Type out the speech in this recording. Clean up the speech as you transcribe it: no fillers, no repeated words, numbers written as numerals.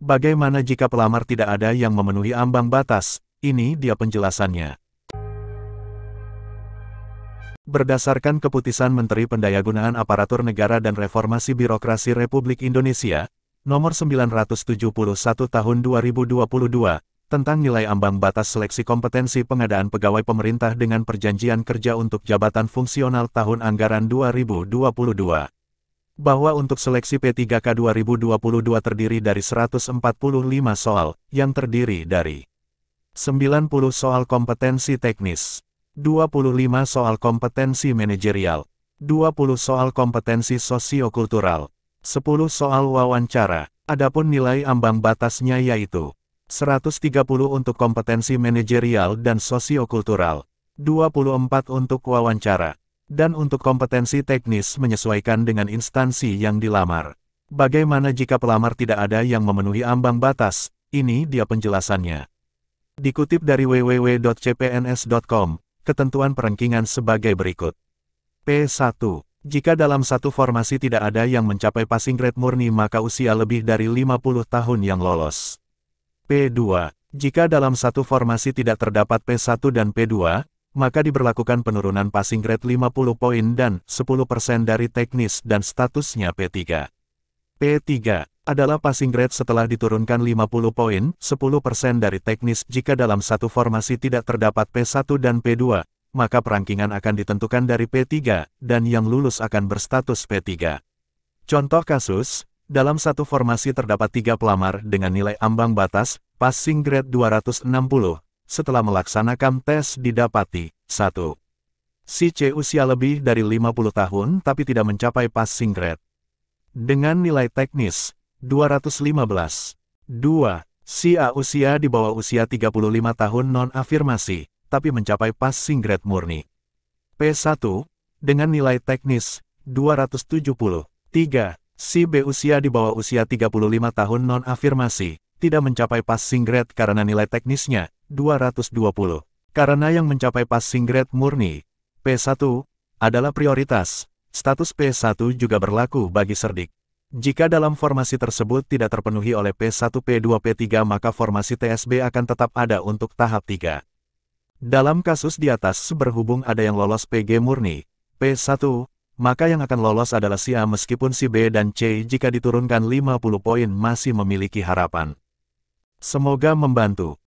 Bagaimana jika pelamar tidak ada yang memenuhi ambang batas? Ini dia penjelasannya. Berdasarkan keputusan Menteri Pendayagunaan Aparatur Negara dan Reformasi Birokrasi Republik Indonesia, Nomor 971 Tahun 2022, tentang nilai ambang batas seleksi kompetensi pengadaan pegawai pemerintah dengan perjanjian kerja untuk jabatan fungsional tahun anggaran 2022. Bahwa untuk seleksi P3K 2022 terdiri dari 145 soal, yang terdiri dari 90 soal kompetensi teknis, 25 soal kompetensi manajerial, 20 soal kompetensi sosiokultural, 10 soal wawancara. Adapun nilai ambang batasnya yaitu 130 untuk kompetensi manajerial dan sosiokultural, 24 untuk wawancara, dan untuk kompetensi teknis menyesuaikan dengan instansi yang dilamar. Bagaimana jika pelamar tidak ada yang memenuhi ambang batas? Ini dia penjelasannya. Dikutip dari www.cpns.com, ketentuan perankingan sebagai berikut. P1. Jika dalam satu formasi tidak ada yang mencapai passing grade murni maka usia lebih dari 50 tahun yang lolos. P2. Jika dalam satu formasi tidak terdapat P1 dan P2, maka diberlakukan penurunan passing grade 50 poin dan 10% dari teknis dan statusnya P3. P3 adalah passing grade setelah diturunkan 50 poin, 10% dari teknis. Jika dalam satu formasi tidak terdapat P1 dan P2, maka perankingan akan ditentukan dari P3, dan yang lulus akan berstatus P3. Contoh kasus, dalam satu formasi terdapat 3 pelamar dengan nilai ambang batas, passing grade 260, setelah melaksanakan tes didapati, 1. Si C usia lebih dari 50 tahun tapi tidak mencapai passing grade. Dengan nilai teknis, 215. 2. Si A usia di bawah usia 35 tahun non-afirmasi, tapi mencapai passing grade murni. P1, dengan nilai teknis, 270. 3. Si B usia di bawah usia 35 tahun non-afirmasi, tidak mencapai passing grade karena nilai teknisnya, 220. Karena yang mencapai passing grade murni, P1, adalah prioritas, status P1 juga berlaku bagi Serdik. Jika dalam formasi tersebut tidak terpenuhi oleh P1, P2, P3 maka formasi TSB akan tetap ada untuk tahap 3. Dalam kasus di atas berhubung ada yang lolos PG murni, P1, maka yang akan lolos adalah si A meskipun si B dan C jika diturunkan 50 poin masih memiliki harapan. Semoga membantu.